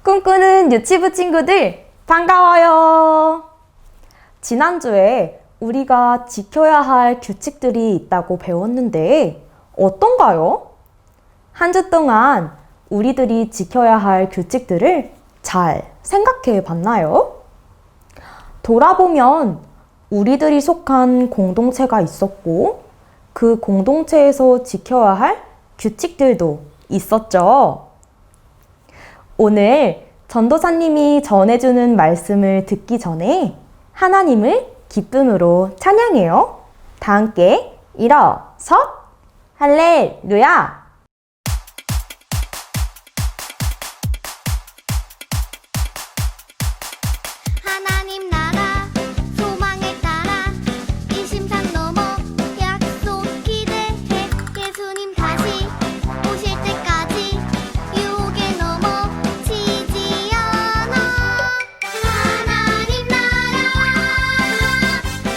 꿈꾸는 유치부 친구들 반가워요. 지난주에 우리가 지켜야 할 규칙들이 있다고 배웠는데 어떤가요? 한 주 동안 우리들이 지켜야 할 규칙들을 잘 생각해 봤나요? 돌아보면 우리들이 속한 공동체가 있었고 그 공동체에서 지켜야 할 규칙들도 있었죠. 오늘 전도사님이 전해주는 말씀을 듣기 전에 하나님을 기쁨으로 찬양해요. 다 함께 일어서 할렐루야! 하나님 나라 소망을 따라 이 심산 넘어 약속 기대해 예수님 다시 오실 때까지 유혹에 넘어지지 않아. 하나님 나라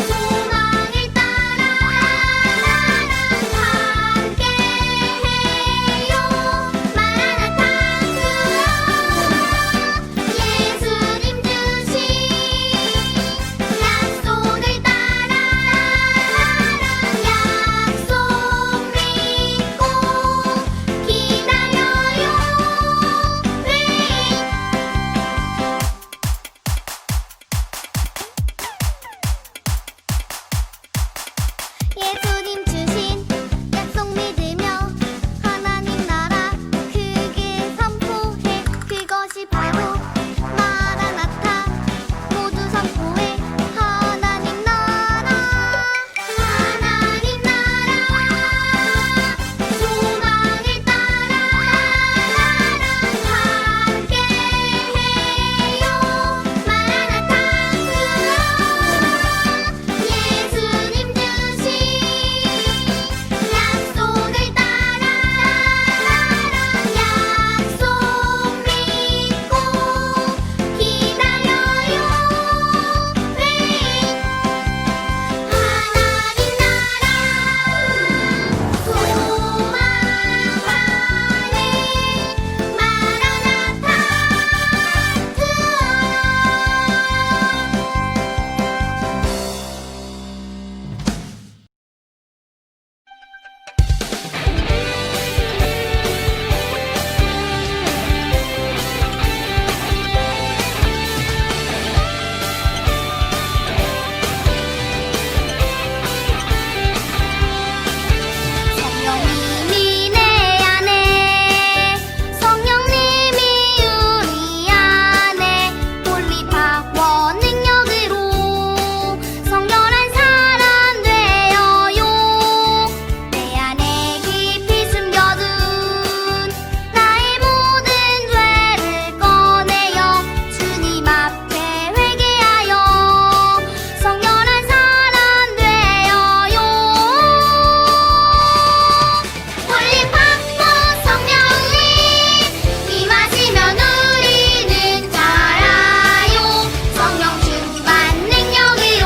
소망을 따라 함께해요. 마라나타 예수님 주신 약속을 따라 약속 믿고 기다려요. 예수님 주신 약속 믿으며 하나님 나라 크게 선포해. 그것이 바로 마라나타 모두 선포해. 하나님 나라 하나님 나라 소망을 따라 함께해요. 마라나타 예수님 주신 약속을 따라 약속 믿고 기다려요. 하나님 나라 소망하네. 마라나타 성령님이 내 안에 성령님이 우리 안에 홀리파워 능력으로 성결한 사람 되어요. 내 안에 깊이 숨겨둔 나의 모든 죄를 꺼내어 주님 앞에 회개하여 성결한 사람 되어요. 홀리파워 성령님 임하시면 우리는 자라요. 성령 충만 능력으로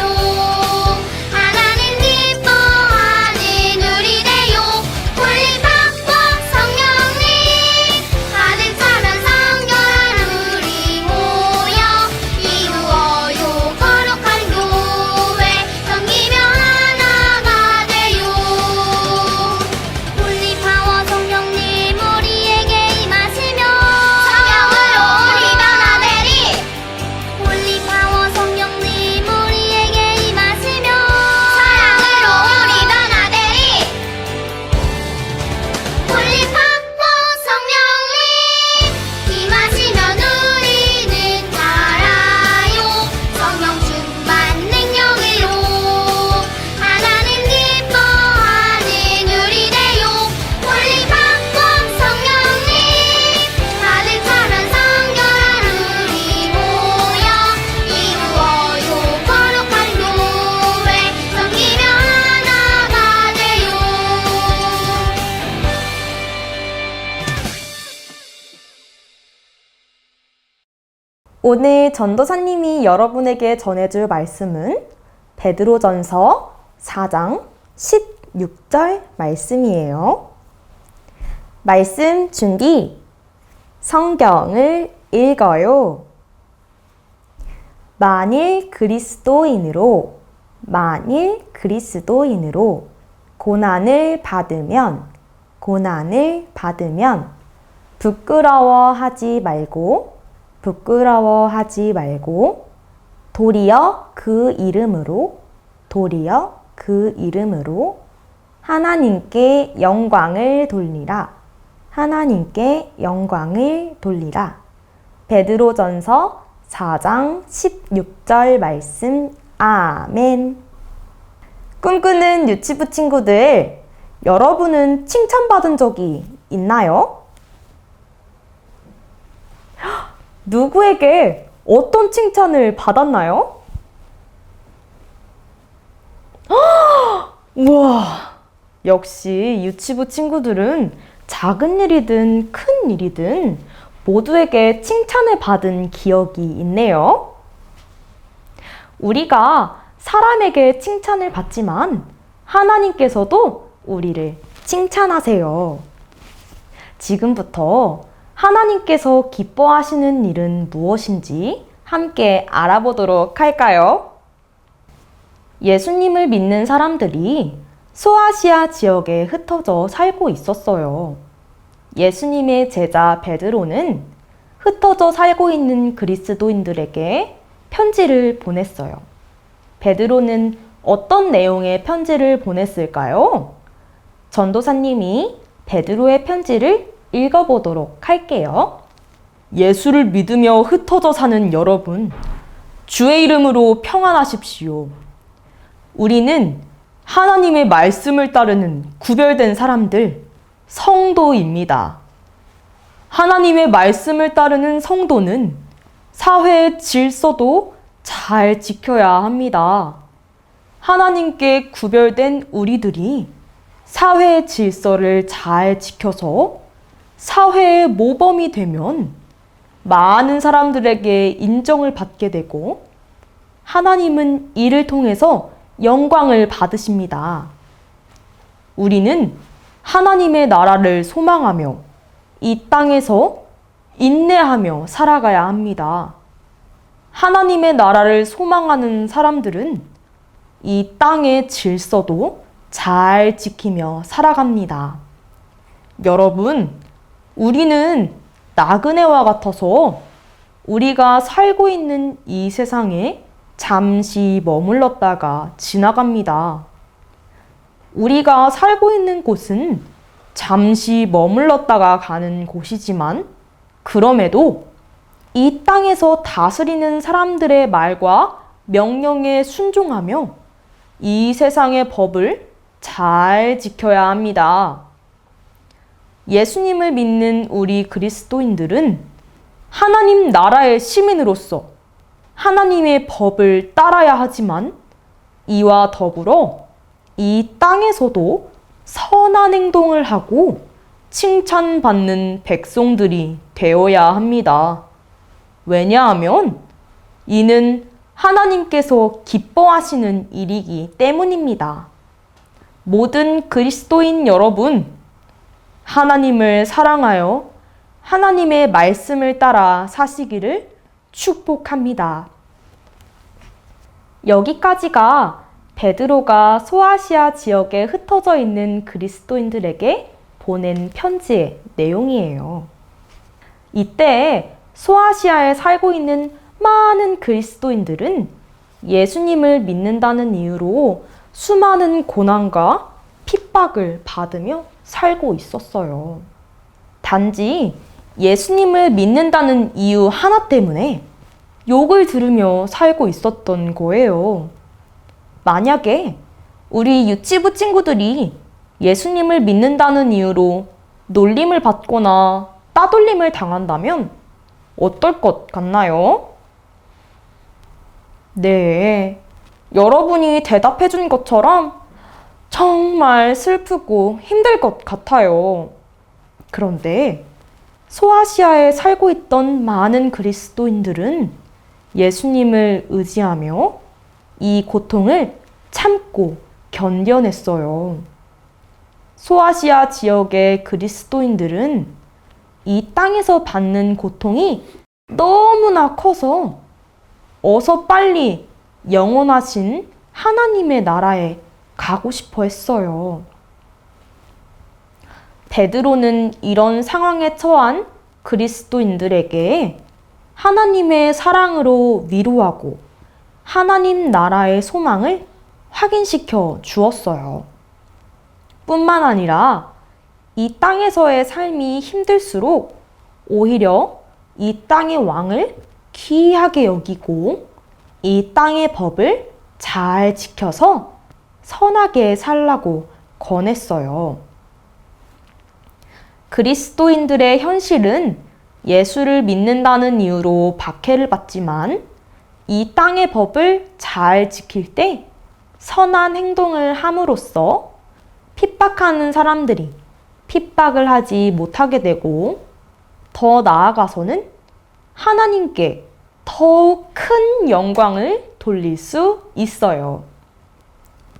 하나님 기뻐하는 우리 되요. 홀리파워 성령님 가득 차면 성결한 우리 모여 이루어요. 거룩한 교회 섬기며 하나가 돼요. 홀리파워 성령님 우리에게 임하시며 성령으로 우리 변화되리. 홀리파워 성령님 우리에게 임하시며 사랑으로 우리 변화되리. 홀리파워 성령님 임하시면 우리는 자라요. 성령 충만 능력으로 하나님 기뻐하는 우리 되요. 홀리파워 성령님 가득 차면 성결한 우리 모여 이루어요. 거룩한 교회 섬기며 하나가 돼요. 오늘 전도사님이 여러분에게 전해줄 말씀은 베드로전서 4장 16절 말씀이에요. 말씀 준비, 성경을 읽어요. 만일 그리스도인으로 고난을 받으면 부끄러워하지 말고 도리어 그 이름으로 하나님께 영광을 돌리라. 베드로전서 4장 16절 말씀. 아멘. 꿈꾸는 유치부 친구들, 여러분은 칭찬받은 적이 있나요? 누구에게 어떤 칭찬을 받았나요? 우와, 역시 유치부 친구들은 작은 일이든 큰 일이든 모두에게 칭찬을 받은 기억이 있네요. 우리가 사람에게 칭찬을 받지만 하나님께서도 우리를 칭찬하세요. 지금부터 하나님께서 기뻐하시는 일은 무엇인지 함께 알아보도록 할까요? 예수님을 믿는 사람들이 소아시아 지역에 흩어져 살고 있었어요. 예수님의 제자 베드로는 흩어져 살고 있는 그리스도인들에게 편지를 보냈어요. 베드로는 어떤 내용의 편지를 보냈을까요? 전도사님이 베드로의 편지를 읽어보도록 할게요. 예수를 믿으며 흩어져 사는 여러분, 주의 이름으로 평안하십시오. 우리는 하나님의 말씀을 따르는 구별된 사람들, 성도입니다. 하나님의 말씀을 따르는 성도는 사회의 질서도 잘 지켜야 합니다. 하나님께 구별된 우리들이 사회의 질서를 잘 지켜서 사회의 모범이 되면 많은 사람들에게 인정을 받게 되고 하나님은 이를 통해서 영광을 받으십니다. 우리는 하나님의 나라를 소망하며 이 땅에서 인내하며 살아가야 합니다. 하나님의 나라를 소망하는 사람들은 이 땅의 질서도 잘 지키며 살아갑니다. 여러분, 우리는 나그네와 같아서 우리가 살고 있는 이 세상에 잠시 머물렀다가 지나갑니다. 우리가 살고 있는 곳은 잠시 머물렀다가 가는 곳이지만 그럼에도 이 땅에서 다스리는 사람들의 말과 명령에 순종하며 이 세상의 법을 잘 지켜야 합니다. 예수님을 믿는 우리 그리스도인들은 하나님 나라의 시민으로서 하나님의 법을 따라야 하지만 이와 더불어 이 땅에서도 선한 행동을 하고 칭찬받는 백성들이 되어야 합니다. 왜냐하면 이는 하나님께서 기뻐하시는 일이기 때문입니다. 모든 그리스도인 여러분, 하나님을 사랑하여 하나님의 말씀을 따라 사시기를 축복합니다. 여기까지가 베드로가 소아시아 지역에 흩어져 있는 그리스도인들에게 보낸 편지의 내용이에요. 이때 소아시아에 살고 있는 많은 그리스도인들은 예수님을 믿는다는 이유로 수많은 고난과 핍박을 받으며 살고 있었어요. 단지 예수님을 믿는다는 이유 하나 때문에 욕을 들으며 살고 있었던 거예요. 만약에 우리 유치부 친구들이 예수님을 믿는다는 이유로 놀림을 받거나 따돌림을 당한다면 어떨 것 같나요? 네, 여러분이 대답해 준 것처럼 정말 슬프고 힘들 것 같아요. 그런데 소아시아에 살고 있던 많은 그리스도인들은 예수님을 의지하며 이 고통을 참고 견뎌냈어요. 소아시아 지역의 그리스도인들은 이 땅에서 받는 고통이 너무나 커서 어서 빨리 영원하신 하나님의 나라에 가고 싶어 했어요. 베드로는 이런 상황에 처한 그리스도인들에게 하나님의 사랑으로 위로하고 하나님 나라의 소망을 확인시켜 주었어요. 뿐만 아니라 이 땅에서의 삶이 힘들수록 오히려 이 땅의 왕을 귀하게 여기고 이 땅의 법을 잘 지켜서 선하게 살라고 권했어요. 그리스도인들의 현실은 예수를 믿는다는 이유로 박해를 받지만 이 땅의 법을 잘 지킬 때 선한 행동을 함으로써 핍박하는 사람들이 핍박을 하지 못하게 되고 더 나아가서는 하나님께 더욱 큰 영광을 돌릴 수 있어요.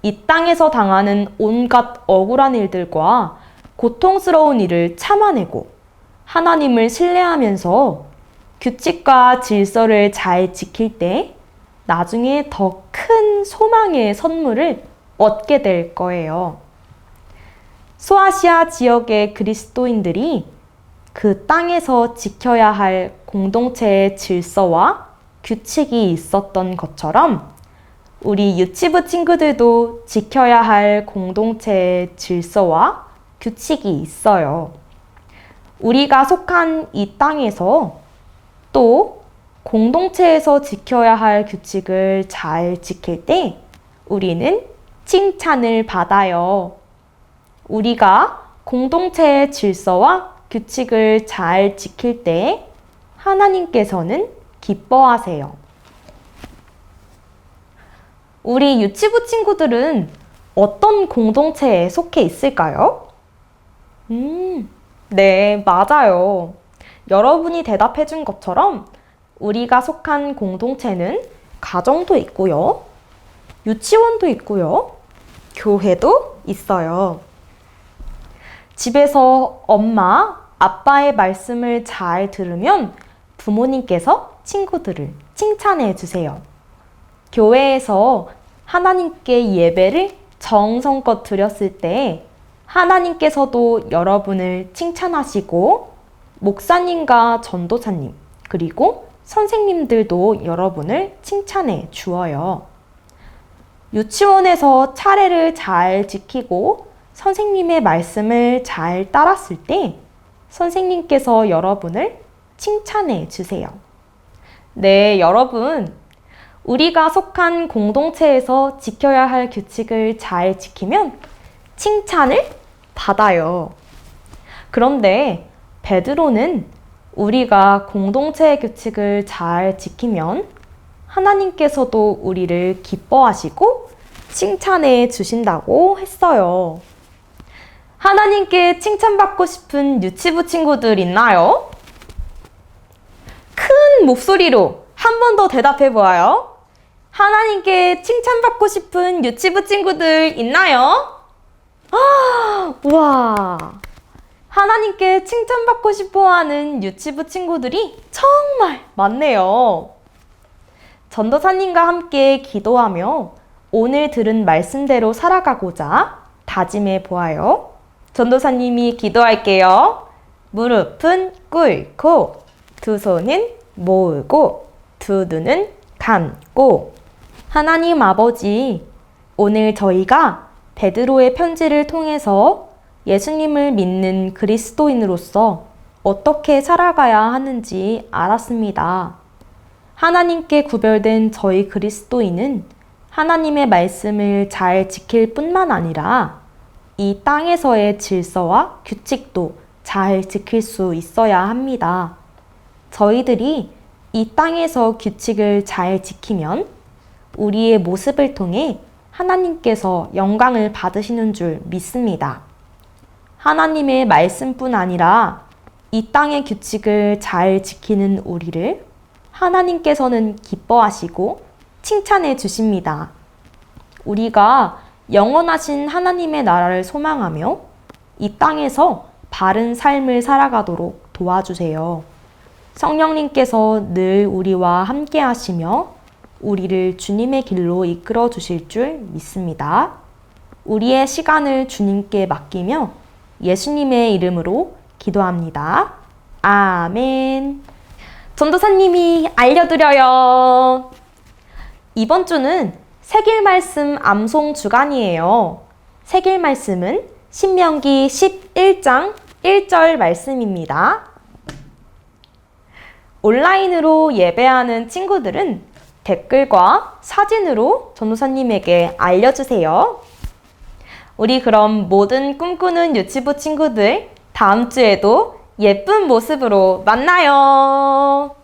이 땅에서 당하는 온갖 억울한 일들과 고통스러운 일을 참아내고 하나님을 신뢰하면서 규칙과 질서를 잘 지킬 때 나중에 더 큰 소망의 선물을 얻게 될 거예요. 소아시아 지역의 그리스도인들이 그 땅에서 지켜야 할 공동체의 질서와 규칙이 있었던 것처럼 우리 유치부 친구들도 지켜야 할 공동체의 질서와 규칙이 있어요. 우리가 속한 이 땅에서 또 공동체에서 지켜야 할 규칙을 잘 지킬 때 우리는 칭찬을 받아요. 우리가 공동체의 질서와 규칙을 잘 지킬 때 하나님께서는 기뻐하세요. 우리 유치부 친구들은 어떤 공동체에 속해 있을까요? 네, 맞아요. 여러분이 대답해 준 것처럼 우리가 속한 공동체는 가정도 있고요. 유치원도 있고요. 교회도 있어요. 집에서 엄마, 아빠의 말씀을 잘 들으면 부모님께서 친구들을 칭찬해 주세요. 교회에서 하나님께 예배를 정성껏 드렸을 때 하나님께서도 여러분을 칭찬하시고 목사님과 전도사님 그리고 선생님들도 여러분을 칭찬해 주어요. 유치원에서 차례를 잘 지키고 선생님의 말씀을 잘 따랐을 때 선생님께서 여러분을 칭찬해 주세요. 네, 여러분. 우리가 속한 공동체에서 지켜야 할 규칙을 잘 지키면 칭찬을 받아요. 그런데 베드로는 우리가 공동체의 규칙을 잘 지키면 하나님께서도 우리를 기뻐하시고 칭찬해 주신다고 했어요. 하나님께 칭찬받고 싶은 유치부 친구들 있나요? 큰 목소리로 한 번 더 대답해 보아요. 하나님께 칭찬받고 싶은 유치부 친구들 있나요? 와, 하나님께 칭찬받고 싶어하는 유치부 친구들이 정말 많네요. 전도사님과 함께 기도하며 오늘 들은 말씀대로 살아가고자 다짐해 보아요. 전도사님이 기도할게요. 무릎은 꿇고 두 손은 모으고 두 눈은 감고. 하나님 아버지, 오늘 저희가 베드로의 편지를 통해서 예수님을 믿는 그리스도인으로서 어떻게 살아가야 하는지 알았습니다. 하나님께 구별된 저희 그리스도인은 하나님의 말씀을 잘 지킬 뿐만 아니라 이 땅에서의 질서와 규칙도 잘 지킬 수 있어야 합니다. 저희들이 이 땅에서 규칙을 잘 지키면 우리의 모습을 통해 하나님께서 영광을 받으시는 줄 믿습니다. 하나님의 말씀뿐 아니라 이 땅의 규칙을 잘 지키는 우리를 하나님께서는 기뻐하시고 칭찬해 주십니다. 우리가 영원하신 하나님의 나라를 소망하며 이 땅에서 바른 삶을 살아가도록 도와주세요. 성령님께서 늘 우리와 함께 하시며 우리를 주님의 길로 이끌어 주실 줄 믿습니다. 우리의 시간을 주님께 맡기며 예수님의 이름으로 기도합니다. 아멘. 전도사님이 알려드려요. 이번 주는 새길 말씀 암송 주간이에요. 새길 말씀은 신명기 11장 1절 말씀입니다. 온라인으로 예배하는 친구들은 댓글과 사진으로 전도사님에게 알려주세요. 우리 그럼 모든 꿈꾸는 유치부 친구들 다음 주에도 예쁜 모습으로 만나요.